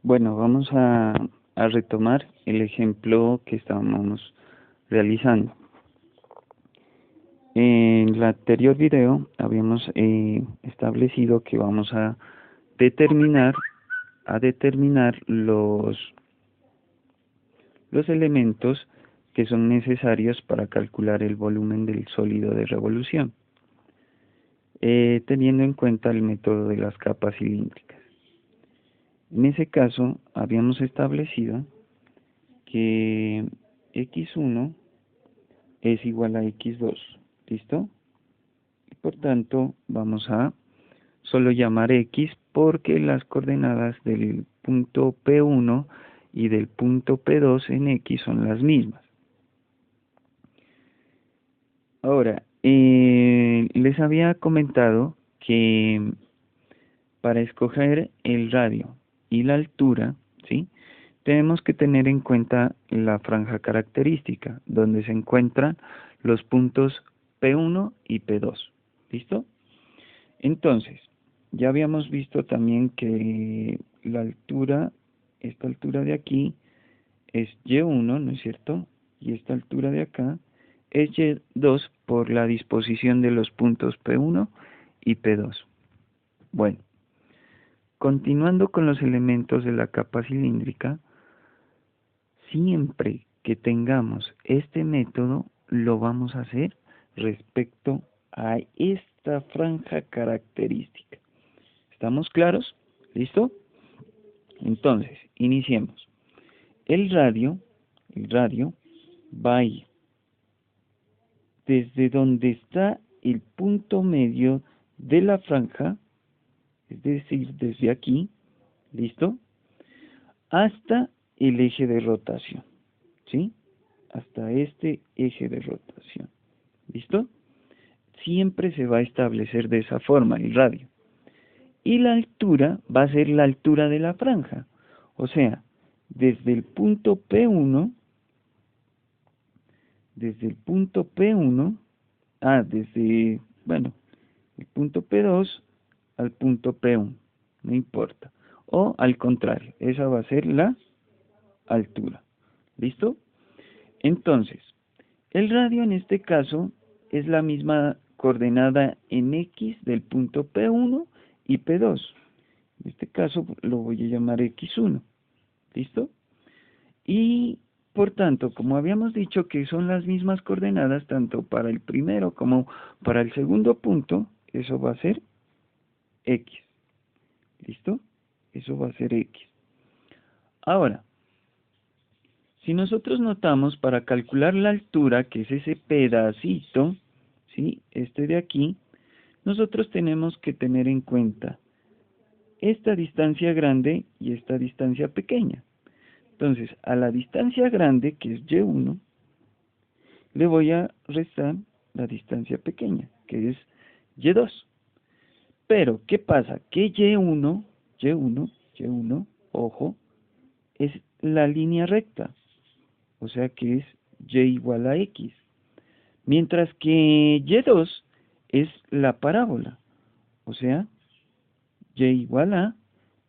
Bueno, vamos a retomar el ejemplo que estábamos realizando. En el anterior video habíamos establecido que vamos determinar, a determinar los elementos que son necesarios para calcular el volumen del sólido de revolución, teniendo en cuenta el método de las capas cilíndricas. En ese caso, habíamos establecido que x1 es igual a x2, ¿listo? Y por tanto, vamos a solo llamar x porque las coordenadas del punto P1 y del punto P2 en x son las mismas. Ahora, les había comentado que para escoger el radio y la altura, ¿sí?, tenemos que tener en cuenta la franja característica, donde se encuentran los puntos P1 y P2. ¿Listo? Entonces, ya habíamos visto también que la altura, esta altura de aquí, es Y1, ¿no es cierto? Y esta altura de acá es Y2 por la disposición de los puntos P1 y P2. Bueno, continuando con los elementos de la capa cilíndrica, siempre que tengamos este método, lo vamos a hacer respecto a esta franja característica. ¿Estamos claros? ¿Listo? Entonces, iniciemos. El radio va a ir desde donde está el punto medio de la franja, es decir, desde aquí, ¿listo?, hasta el eje de rotación, ¿sí? Hasta este eje de rotación, ¿listo? Siempre se va a establecer de esa forma el radio. Y la altura va a ser la altura de la franja, o sea, desde el punto P1, desde el punto P2 al punto P1, no importa. O al contrario, esa va a ser la altura. ¿Listo? Entonces, el radio en este caso es la misma coordenada en X del punto P1 y P2. En este caso lo voy a llamar X1. ¿Listo? Y por tanto, como habíamos dicho que son las mismas coordenadas tanto para el primero como para el segundo punto, eso va a ser X. ¿Listo? Eso va a ser X. Ahora, si nosotros notamos para calcular la altura, que es ese pedacito, ¿sí?, este de aquí, nosotros tenemos que tener en cuenta esta distancia grande y esta distancia pequeña. Entonces, a la distancia grande, que es Y1, le voy a restar la distancia pequeña, que es Y2. Pero, ¿qué pasa? Que Y1, ojo, es la línea recta, o sea que es Y igual a X. Mientras que Y2 es la parábola, o sea, Y igual a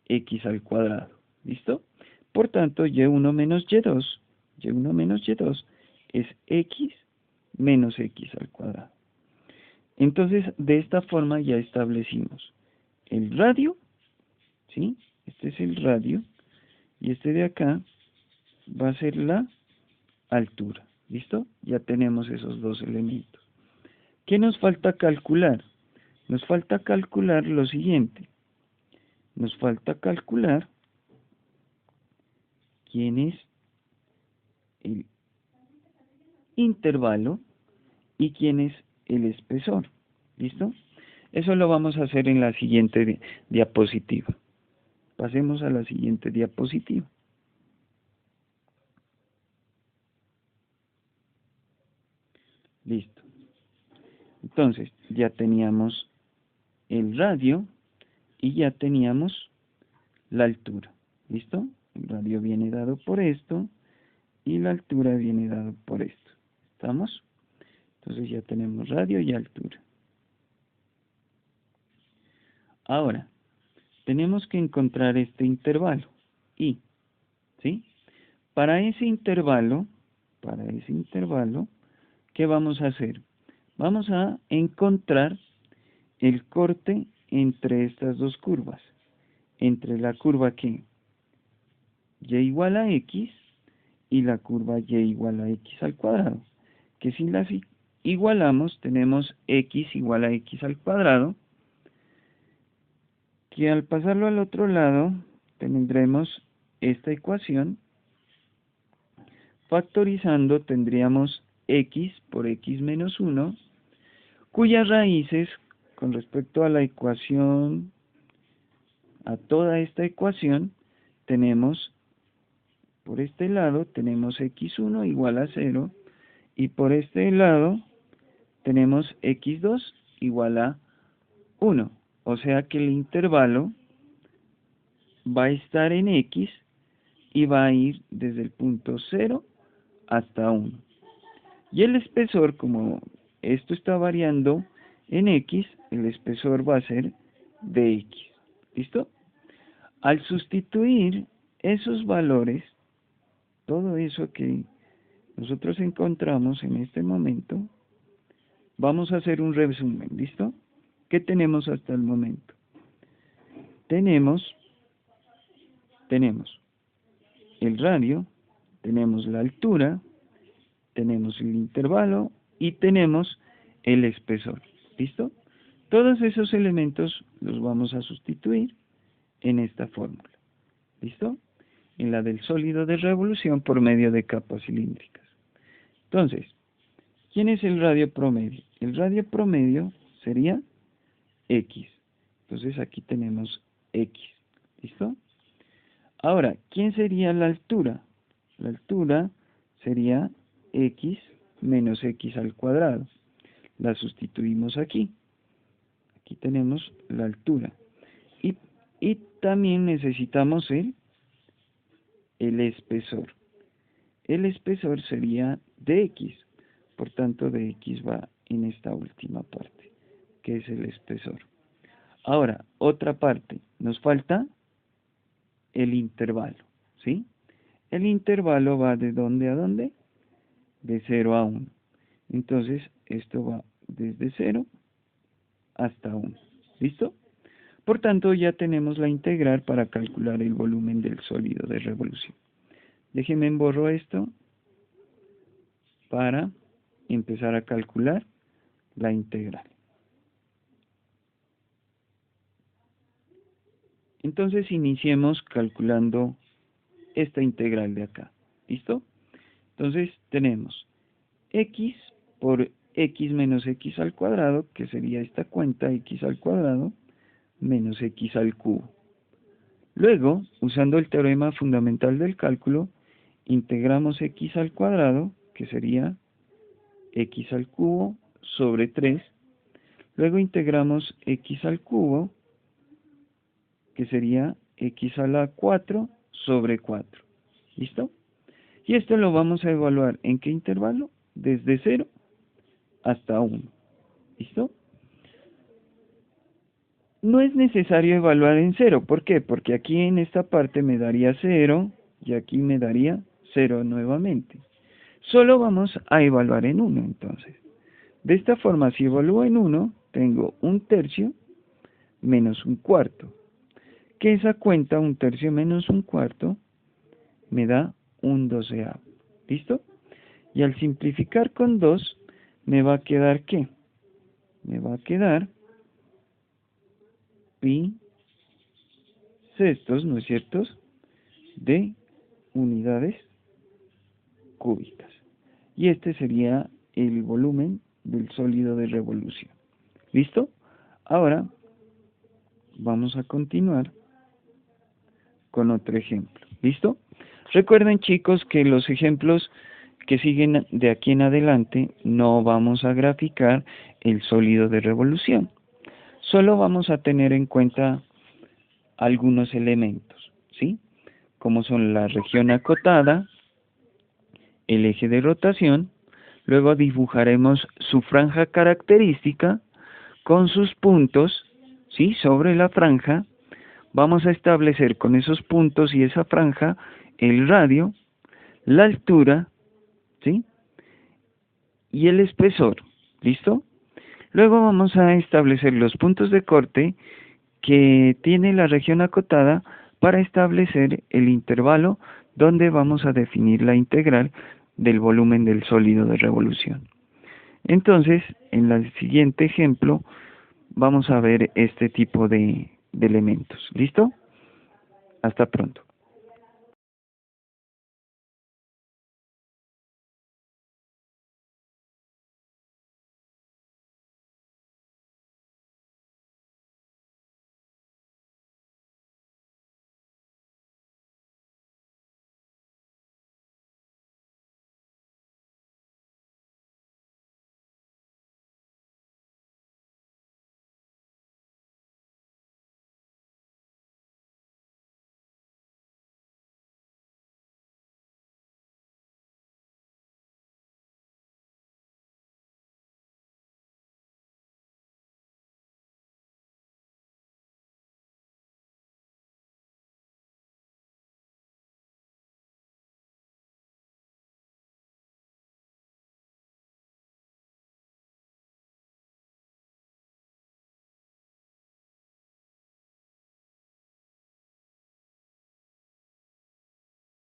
X al cuadrado. ¿Listo? Por tanto, Y1 menos Y2 es X menos X al cuadrado. Entonces, de esta forma ya establecimos el radio, ¿sí? Este es el radio, y este de acá va a ser la altura. ¿Listo? Ya tenemos esos dos elementos. ¿Qué nos falta calcular? Nos falta calcular lo siguiente. Nos falta calcular quién es el intervalo y quién es el espesor. ¿Listo? Eso lo vamos a hacer en la siguiente diapositiva. Pasemos a la siguiente diapositiva. Listo. Entonces, ya teníamos el radio y ya teníamos la altura. ¿Listo? El radio viene dado por esto y la altura viene dado por esto. ¿Estamos? Entonces ya tenemos radio y altura. Ahora, tenemos que encontrar este intervalo. I, ¿sí? Para ese intervalo, ¿qué vamos a hacer? Vamos a encontrar el corte entre estas dos curvas, entre la curva que y igual a x y la curva y igual a x al cuadrado, que si las igualamos tenemos x igual a x al cuadrado, que al pasarlo al otro lado tendremos esta ecuación. Factorizando tendríamos x por x menos 1, cuyas raíces con respecto a la ecuación, a toda esta ecuación, tenemos, por este lado tenemos x1 igual a 0, y por este lado tenemos x2 igual a 1, o sea que el intervalo va a estar en x y va a ir desde el punto 0 hasta 1. Y el espesor, como esto está variando en x, el espesor va a ser de x. ¿Listo? Al sustituir esos valores, todo eso que nosotros encontramos en este momento, vamos a hacer un resumen. ¿Listo? ¿Qué tenemos hasta el momento? Tenemos el radio, tenemos la altura, tenemos el intervalo y tenemos el espesor. ¿Listo? Todos esos elementos los vamos a sustituir en esta fórmula. ¿Listo? En la del sólido de revolución por medio de capas cilíndricas. Entonces, ¿quién es el radio promedio? El radio promedio sería X. Entonces aquí tenemos X. ¿Listo? Ahora, ¿quién sería la altura? La altura sería X menos X al cuadrado. La sustituimos aquí. Aquí tenemos la altura. Y también necesitamos el espesor. El espesor sería de X. Por tanto, de X va en esta última parte, que es el espesor. Ahora, otra parte. Nos falta el intervalo, ¿sí? El intervalo va de ¿dónde a dónde? De 0 a 1. Entonces, esto va desde 0 hasta 1. ¿Listo? Por tanto, ya tenemos la integral para calcular el volumen del sólido de revolución. Déjenme borro esto para empezar a calcular la integral. Entonces, iniciemos calculando esta integral de acá. ¿Listo? Entonces, tenemos x por x menos x al cuadrado, que sería esta cuenta, x al cuadrado, menos x al cubo. Luego, usando el teorema fundamental del cálculo, integramos x al cuadrado, que sería x al cubo sobre 3. Luego integramos x al cubo, que sería x a la 4 sobre 4. ¿Listo? Y esto lo vamos a evaluar ¿en qué intervalo? Desde 0 hasta 1. ¿Listo? No es necesario evaluar en 0. ¿Por qué? Porque aquí en esta parte me daría 0 y aquí me daría 0 nuevamente. Solo vamos a evaluar en 1 entonces. De esta forma, si evalúo en 1, tengo 1/3 menos 1/4. Que esa cuenta 1/3 menos 1/4 me da 1/12. ¿Listo? Y al simplificar con 2, me va a quedar ¿qué? Me va a quedar pi sextos, ¿no es cierto?, de unidades cúbicas. Y este sería el volumen del sólido de revolución. ¿Listo? Ahora vamos a continuar con otro ejemplo. ¿Listo? Recuerden, chicos, que los ejemplos que siguen de aquí en adelante no vamos a graficar el sólido de revolución. Solo vamos a tener en cuenta algunos elementos, ¿sí? Como son la región acotada, el eje de rotación. Luego dibujaremos su franja característica con sus puntos, ¿sí?, sobre la franja, vamos a establecer con esos puntos y esa franja el radio, la altura, ¿sí? Y el espesor, ¿listo? Luego vamos a establecer los puntos de corte que tiene la región acotada para establecer el intervalo donde vamos a definir la integral del volumen del sólido de revolución. Entonces, en el siguiente ejemplo, vamos a ver este tipo de elementos. ¿Listo? Hasta pronto.